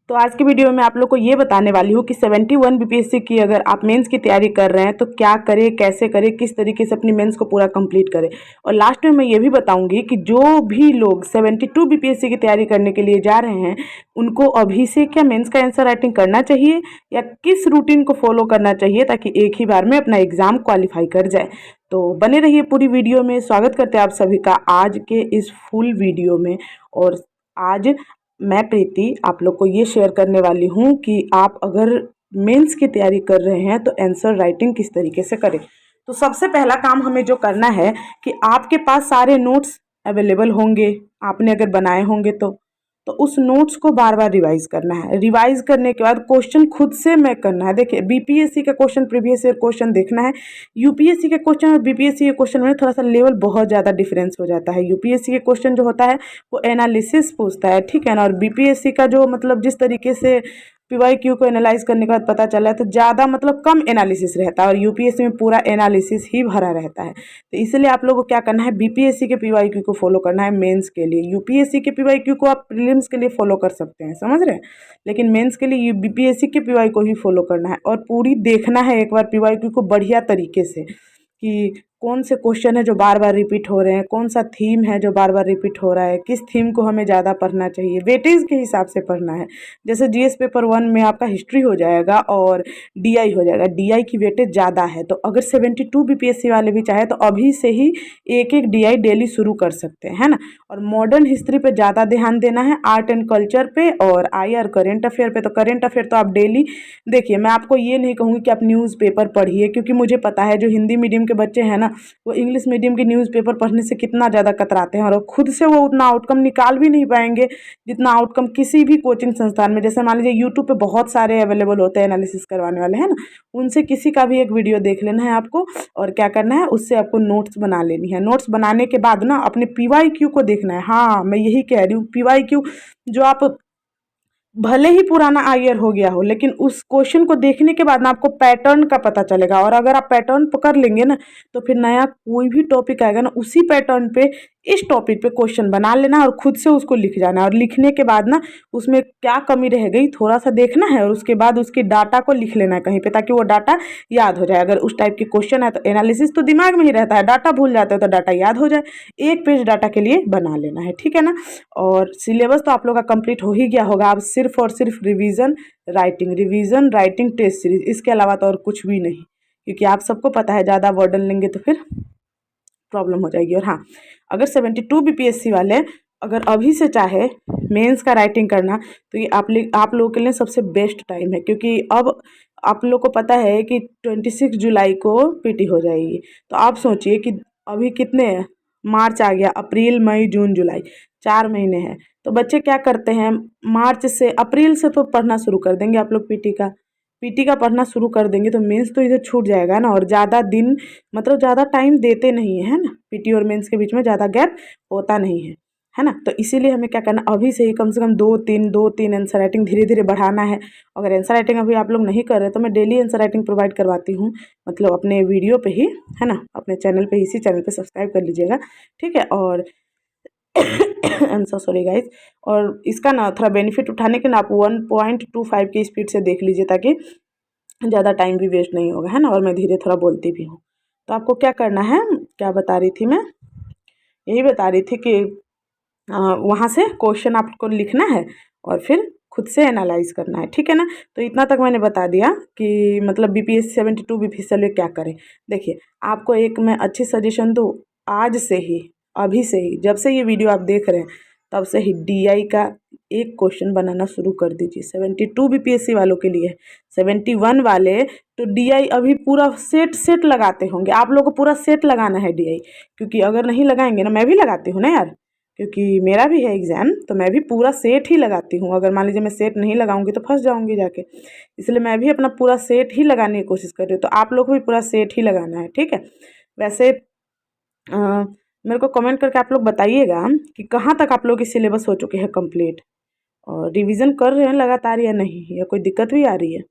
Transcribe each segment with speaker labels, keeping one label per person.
Speaker 1: तो आज की वीडियो में आप लोग को ये बताने वाली हूँ कि 71 बीपीएससी की अगर आप मेंस की तैयारी कर रहे हैं तो क्या करें, कैसे करें, किस तरीके से अपनी मेंस को पूरा कंप्लीट करें। और लास्ट में मैं ये भी बताऊंगी कि जो भी लोग 72 बीपीएससी की तैयारी करने के लिए जा रहे हैं उनको अभी से क्या मेंस का आंसर राइटिंग करना चाहिए या किस रूटीन को फॉलो करना चाहिए ताकि एक ही बार में अपना एग्जाम क्वालिफाई कर जाए। तो बने रहिए पूरी वीडियो में। स्वागत करते हैं आप सभी का आज के इस फुल वीडियो में। और आज मैं प्रीति आप लोग को ये शेयर करने वाली हूँ कि आप अगर मेंस की तैयारी कर रहे हैं तो आंसर राइटिंग किस तरीके से करें। तो सबसे पहला काम हमें जो करना है कि आपके पास सारे नोट्स अवेलेबल होंगे, आपने अगर बनाए होंगे तो उस नोट्स को बार बार रिवाइज करना है। रिवाइज करने के बाद क्वेश्चन खुद से मैं करना है। देखिए, बीपीएससी का क्वेश्चन, प्रीवियस ईयर क्वेश्चन देखना है। यूपीएससी के क्वेश्चन और बीपीएससी के क्वेश्चन में थोड़ा सा लेवल बहुत ज़्यादा डिफरेंस हो जाता है। यूपीएससी के क्वेश्चन जो होता है वो एनालिसिस पूछता है, ठीक है ना। और बीपीएससी का जो मतलब जिस तरीके से पीवाईक्यू को एनालाइज करने के बाद पता चला है तो ज़्यादा मतलब कम एनालिसिस रहता है और यूपीएससी में पूरा एनालिसिस ही भरा रहता है। तो इसलिए आप लोगों को क्या करना है, बीपीएससी के पीवाईक्यू को फॉलो करना है मेंस के लिए। यूपीएससी के पीवाईक्यू को आप प्रीलिम्स के लिए फॉलो कर सकते हैं, समझ रहे हैं, लेकिन मेंस के लिए बीपीएससी के पीवाई को ही फॉलो करना है और पूरी देखना है एक बार पीवाईक्यू को बढ़िया तरीके से कि कौन से क्वेश्चन है जो बार बार रिपीट हो रहे हैं, कौन सा थीम है जो बार बार रिपीट हो रहा है, किस थीम को हमें ज़्यादा पढ़ना चाहिए, वेटेज के हिसाब से पढ़ना है। जैसे जीएस पेपर 1 में आपका हिस्ट्री हो जाएगा और डीआई हो जाएगा, डीआई की वेटेज ज़्यादा है। तो अगर 72 बीपीएससी वाले भी चाहे तो अभी से ही एक एक डीआई डेली शुरू कर सकते हैं, है ना। और मॉडर्न हिस्ट्री पे ज़्यादा ध्यान देना है, आर्ट एंड कल्चर पे और आईआर करेंट अफेयर पे। तो करेंट अफेयर तो आप डेली देखिए। मैं आपको ये नहीं कहूँगी कि आप न्यूज़पेपर पढ़िए, क्योंकि मुझे पता है जो हिंदी मीडियम के बच्चे हैं ना वो इंग्लिश मीडियम के न्यूज़पेपर पढ़ने से कितना ज़्यादा कतराते हैं और खुद से वो उतना आउटकम निकाल भी नहीं पाएंगे जितना आउटकम किसी भी कोचिंग संस्थान में। जैसे मान लीजिए यूट्यूब पे बहुत सारे अवेलेबल होते हैं एनालिसिस करवाने वाले, हैं ना, उनसे किसी का भी एक वीडियो देख लेना है आपको और क्या करना है, उससे आपको नोट्स बना लेनी है। नोट्स बनाने के बाद ना अपने पीवाईक्यू को देखना है। हाँ, मैं यही कह रही हूँ, पीवाईक्यू जो आप भले ही पुराना आईआर हो गया हो लेकिन उस क्वेश्चन को देखने के बाद ना आपको पैटर्न का पता चलेगा। और अगर आप पैटर्न पकड़ लेंगे ना तो फिर नया कोई भी टॉपिक आएगा ना उसी पैटर्न पे इस टॉपिक पे क्वेश्चन बना लेना और खुद से उसको लिख जाना। और लिखने के बाद ना उसमें क्या कमी रह गई थोड़ा सा देखना है और उसके बाद उसकी डाटा को लिख लेना है कहीं पे, ताकि वो डाटा याद हो जाए। अगर उस टाइप की क्वेश्चन है तो एनालिसिस तो दिमाग में ही रहता है, डाटा भूल जाते हो तो डाटा याद हो जाए। एक पेज डाटा के लिए बना लेना है, ठीक है ना। और सिलेबस तो आप लोग का कंप्लीट हो ही गया होगा। आप सिर्फ और सिर्फ रिवीजन राइटिंग टेस्ट सीरीज, इसके अलावा तो और कुछ भी नहीं, क्योंकि आप सबको पता है ज़्यादा वर्डन लेंगे तो फिर प्रॉब्लम हो जाएगी। और हाँ, अगर 72 बीपीएससी वाले अगर अभी से चाहे मेंस का राइटिंग करना तो ये आप लोगों के लिए सबसे बेस्ट टाइम है, क्योंकि अब आप लोग को पता है कि 26 जुलाई को पीटी हो जाएगी। तो आप सोचिए कि अभी कितने हैं, मार्च आ गया, अप्रैल मई जून जुलाई, 4 महीने हैं। तो बच्चे क्या करते हैं, मार्च से अप्रैल से तो पढ़ना शुरू कर देंगे आप लोग, पीटी का पढ़ना शुरू कर देंगे तो मेंस तो इधर छूट जाएगा ना। और ज़्यादा दिन मतलब ज़्यादा टाइम देते नहीं है ना, पीटी और मेंस के बीच में ज़्यादा गैप होता नहीं है ना। तो इसीलिए हमें क्या करना, अभी से ही कम से कम 2-3 आंसर राइटिंग धीरे धीरे बढ़ाना है। अगर आंसर राइटिंग अभी आप लोग नहीं कर रहे तो मैं डेली आंसर राइटिंग प्रोवाइड करवाती हूँ, मतलब अपने वीडियो पे ही, है ना, अपने चैनल पे, इसी चैनल पे सब्सक्राइब कर लीजिएगा, ठीक है। और I am so sorry guys. और इसका ना थोड़ा बेनिफिट उठाने के ना आप 1.25 की स्पीड से देख लीजिए ताकि ज़्यादा टाइम भी वेस्ट नहीं होगा, है ना। और मैं धीरे थोड़ा बोलती भी हूँ। तो आपको क्या करना है, क्या बता रही थी मैं, यही बता रही थी कि वहाँ से क्वेश्चन आपको लिखना है और फिर खुद से एनालाइज करना है, ठीक है ना। तो इतना तक मैंने बता दिया कि मतलब बीपीएससी 72 बीपीएससी वाले क्या करें। देखिए, आपको एक मैं अच्छी सजेशन दूँ, आज से ही, अभी से ही, जब से ये वीडियो आप देख रहे हैं तब से ही डीआई का एक क्वेश्चन बनाना शुरू कर दीजिए। 72 बीपीएससी वालों के लिए। 71 वाले तो डीआई अभी पूरा सेट लगाते होंगे, आप लोगों को पूरा सेट लगाना है डीआई, क्योंकि अगर नहीं लगाएंगे ना, मैं भी लगाती हूँ ना यार, क्योंकि मेरा भी है एग्ज़ाम, तो मैं भी पूरा सेट ही लगाती हूँ। अगर मान लीजिए मैं सेट नहीं लगाऊंगी तो फंस जाऊंगी जाके, इसलिए मैं भी अपना पूरा सेट ही लगाने की कोशिश कर रही हूँ। तो आप लोग को भी पूरा सेट ही लगाना है, ठीक है। वैसे मेरे को कमेंट करके आप लोग बताइएगा कि कहाँ तक आप लोग की सिलेबस हो चुके हैं कंप्लीट और रिवीजन कर रहे हैं लगातार या नहीं, या कोई दिक्कत भी आ रही है।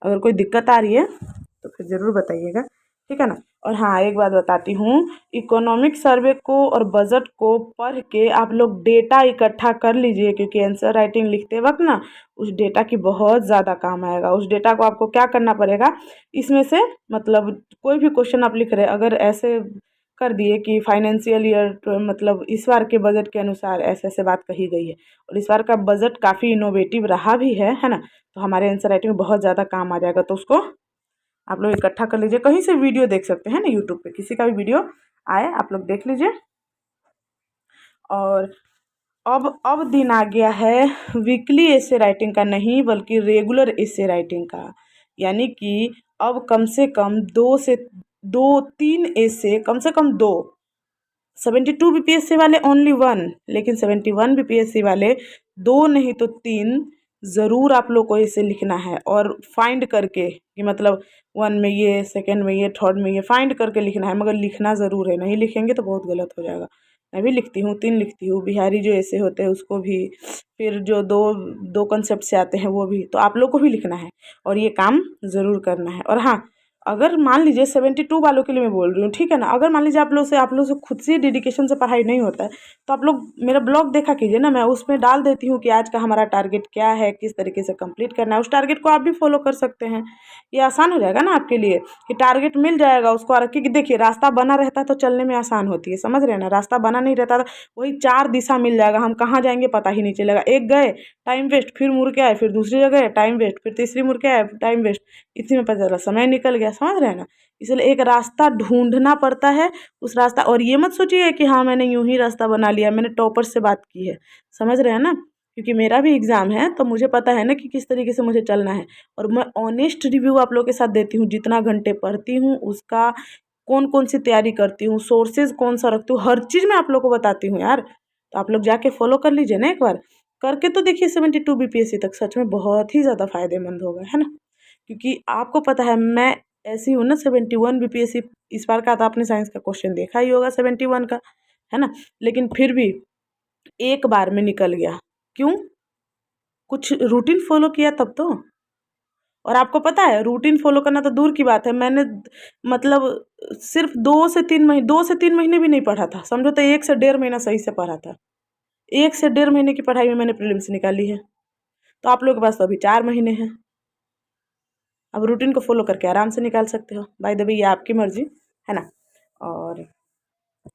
Speaker 1: अगर कोई दिक्कत आ रही है तो फिर ज़रूर बताइएगा, ठीक है ना। और हाँ, एक बात बताती हूँ, इकोनॉमिक सर्वे को और बजट को पढ़ के आप लोग डेटा इकट्ठा कर लीजिए, क्योंकि आंसर राइटिंग लिखते वक्त ना उस डेटा की बहुत ज़्यादा काम आएगा। उस डेटा को आपको क्या करना पड़ेगा, इसमें से मतलब कोई भी क्वेश्चन आप लिख रहे हैं, अगर ऐसे कर दिए कि फाइनेंशियल ईयर मतलब इस बार के बजट के अनुसार ऐसे ऐसे बात कही गई है, और इस बार का बजट काफ़ी इनोवेटिव रहा भी है ना, तो हमारे आंसर राइटिंग में बहुत ज़्यादा काम आ जाएगा। तो उसको आप लोग इकट्ठा कर लीजिए, कहीं से वीडियो देख सकते हैं ना, यूट्यूब पे किसी का भी वीडियो आए आप लोग देख लीजिए। और अब दिन आ गया है वीकली एसे राइटिंग का, नहीं बल्कि रेगुलर एसे राइटिंग का। यानी कि अब कम से कम दो तीन एसे, कम से कम दो, 72 बीपीएससी वाले ओनली वन, लेकिन 71 बीपीएससी वाले दो नहीं तो तीन ज़रूर आप लोग को इसे लिखना है। और फाइंड करके कि मतलब वन में ये, सेकंड में ये, थर्ड में ये फाइंड करके लिखना है, मगर लिखना ज़रूर है। नहीं लिखेंगे तो बहुत गलत हो जाएगा। मैं भी लिखती हूँ, 3 लिखती हूँ, बिहारी जो ऐसे होते हैं उसको भी, फिर जो दो दो कंसेप्ट से आते हैं वो भी, तो आप लोग को भी लिखना है और ये काम ज़रूर करना है। और हाँ, अगर मान लीजिए 72 वालों के लिए मैं बोल रही हूँ, ठीक है ना, अगर मान लीजिए आप लोग से खुद से डेडिकेशन से पढ़ाई नहीं होता है, तो आप लोग मेरा ब्लॉग देखा कीजिए ना, मैं उसमें डाल देती हूँ कि आज का हमारा टारगेट क्या है, किस तरीके से कंप्लीट करना है। उस टारगेट को आप भी फॉलो कर सकते हैं, ये आसान हो जाएगा ना आपके लिए कि टारगेट मिल जाएगा उसको। और क्योंकि देखिए, रास्ता बना रहता है तो चलने में आसान होती है, समझ रहे हैं ना, रास्ता बना नहीं रहता तो वही 4 दिशा मिल जाएगा, हम कहाँ जाएंगे पता ही नहीं चलेगा। एक गए टाइम वेस्ट, फिर मुड़ के आए, फिर दूसरी जगह टाइम वेस्ट, फिर तीसरी मुड़ के आए टाइम वेस्ट, इसी में पता चला समय निकल गया, समझ रहे हैं ना। इसलिए एक रास्ता ढूंढना पड़ता है, उस रास्ता। और ये मत सोचिए कि हाँ मैंने यूं ही रास्ता बना लिया, मैंने टॉपर से बात की है, समझ रहे हैं ना, क्योंकि मेरा भी एग्ज़ाम है तो मुझे पता है ना कि किस तरीके से मुझे चलना है। और मैं ऑनेस्ट रिव्यू आप लोग के साथ देती हूँ, जितना घंटे पढ़ती हूँ उसका, कौन कौन सी तैयारी करती हूँ, सोर्सेज कौन सा रखती हूँ, हर चीज़ मैं आप लोग को बताती हूँ यार। तो आप लोग जाके फॉलो कर लीजिए ना, एक बार करके तो देखिए। 72 बीपीएससी तक सच में बहुत ही ज़्यादा फायदेमंद होगा, है ना, क्योंकि आपको पता है मैं ऐसी हूँ ना। 71 बीपीएससी इस बार का, तो आपने साइंस का क्वेश्चन देखा ही होगा 71 का, है ना, लेकिन फिर भी एक बार में निकल गया। क्यों? कुछ रूटीन फॉलो किया तब तो। और आपको पता है रूटीन फॉलो करना तो दूर की बात है, मैंने मतलब सिर्फ 2 से 3 महीने भी नहीं पढ़ा था, समझो तो 1 से 1.5 महीना सही से पढ़ा था। 1 से 1.5 महीने की पढ़ाई में मैंने प्रीलिम्स निकाली है। तो आप लोगों के पास तो अभी 4 महीने हैं, अब रूटीन को फॉलो करके आराम से निकाल सकते हो। बाय द वे ये आपकी मर्जी, है ना। और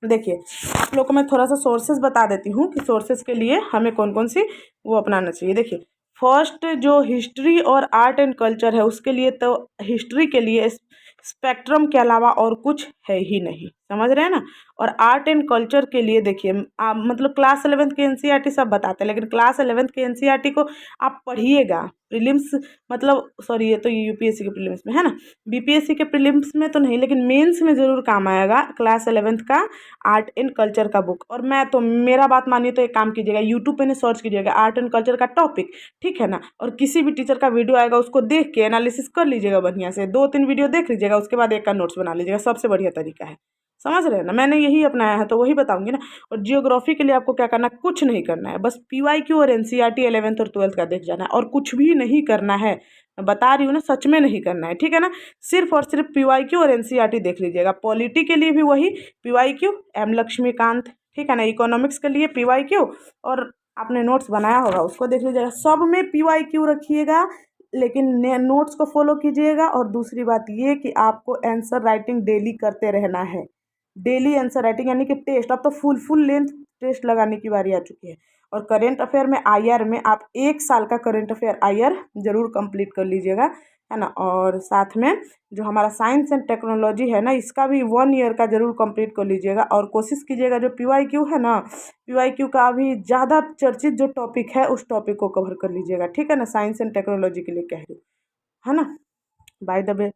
Speaker 1: देखिए, आप लोग को मैं थोड़ा सा सोर्सेज बता देती हूँ कि सोर्सेज के लिए हमें कौन कौन सी वो अपनाना चाहिए। देखिए, फर्स्ट जो हिस्ट्री और आर्ट एंड कल्चर है उसके लिए, तो हिस्ट्री के लिए स्पेक्ट्रम के अलावा और कुछ है ही नहीं, समझ रहे हैं ना। और आर्ट एंड कल्चर के लिए देखिए, मतलब क्लास 11th के एनसीईआरटी सब बताते हैं, लेकिन क्लास 11th के एनसीईआरटी को आप पढ़िएगा। प्रीलिम्स मतलब सॉरी, ये तो यूपीएससी के प्रीलिम्स में है ना, बीपीएससी के प्रीलिम्स में तो नहीं, लेकिन मेंस में ज़रूर काम आएगा क्लास 11th का आर्ट एंड कल्चर का बुक। और मैं तो, मेरा बात मानिए तो एक काम कीजिएगा, यूट्यूब पे ना सर्च कीजिएगा आर्ट एंड कल्चर का टॉपिक, ठीक है ना, और किसी भी टीचर का वीडियो आएगा उसको देख के एनालिसिस कर लीजिएगा बढ़िया से, 2-3 वीडियो देख लीजिएगा, उसके बाद एक का नोट्स बना लीजिएगा, सबसे बढ़िया तरीका है, समझ रहे हैं ना। मैंने यही अपनाया है तो वही बताऊंगी ना। और जियोग्राफी के लिए आपको क्या करना, कुछ नहीं करना है, बस पीवाईक्यू और एनसीईआरटी 11th और 12th का देख जाना है, और कुछ भी नहीं करना है। मैं बता रही हूँ ना, सच में नहीं करना है, ठीक है ना। सिर्फ और सिर्फ पीवाईक्यू और एनसीईआरटी देख लीजिएगा। पॉलिटी के लिए भी वही पीवाईक्यू, एम लक्ष्मीकांत, ठीक है ना। इकोनॉमिक्स के लिए पीवाईक्यू, और आपने नोट्स बनाया होगा उसको देख लीजिएगा। सब में पीवाईक्यू रखिएगा, लेकिन नोट्स को फॉलो कीजिएगा। और दूसरी बात ये कि आपको आंसर राइटिंग डेली करते रहना है, डेली आंसर राइटिंग, यानी कि टेस्ट। अब तो फुल लेंथ टेस्ट लगाने की बारी आ चुकी है। और करेंट अफेयर में, आईआर में आप 1 साल का करेंट अफेयर आईआर जरूर कंप्लीट कर लीजिएगा, है ना। और साथ में जो हमारा साइंस एंड टेक्नोलॉजी है ना, इसका भी 1 ईयर का जरूर कंप्लीट कर लीजिएगा। और कोशिश कीजिएगा जो पीवाईक्यू है ना, पीवाईक्यू का अभी ज़्यादा चर्चित जो टॉपिक है उस टॉपिक को कवर कर लीजिएगा, ठीक है ना। साइंस एंड टेक्नोलॉजी के लिए कह रही हूँ, है ना। बाय द वे,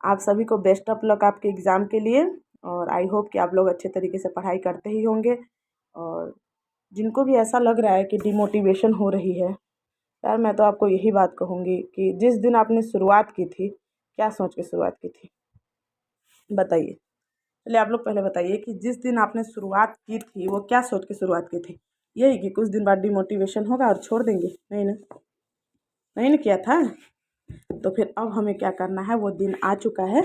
Speaker 1: आप सभी को बेस्ट ऑफ लक आपके एग्ज़ाम के लिए। और आई होप कि आप लोग अच्छे तरीके से पढ़ाई करते ही होंगे। और जिनको भी ऐसा लग रहा है कि डिमोटिवेशन हो रही है, यार मैं तो आपको यही बात कहूँगी कि जिस दिन आपने शुरुआत की थी, क्या सोच के शुरुआत की थी बताइए। चलिए आप लोग पहले बताइए कि जिस दिन आपने शुरुआत की थी वो क्या सोच के शुरुआत की थी। यही कि कुछ दिन बाद डिमोटिवेशन होगा और छोड़ देंगे, नहीं ना, नहीं ना किया था। तो फिर अब हमें क्या करना है, वो दिन आ चुका है,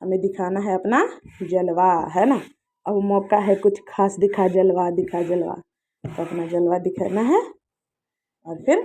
Speaker 1: हमें दिखाना है अपना जलवा, है ना। अब मौका है कुछ खास, दिखा जलवा, दिखा जलवा, तो अपना जलवा दिखाना है और फिर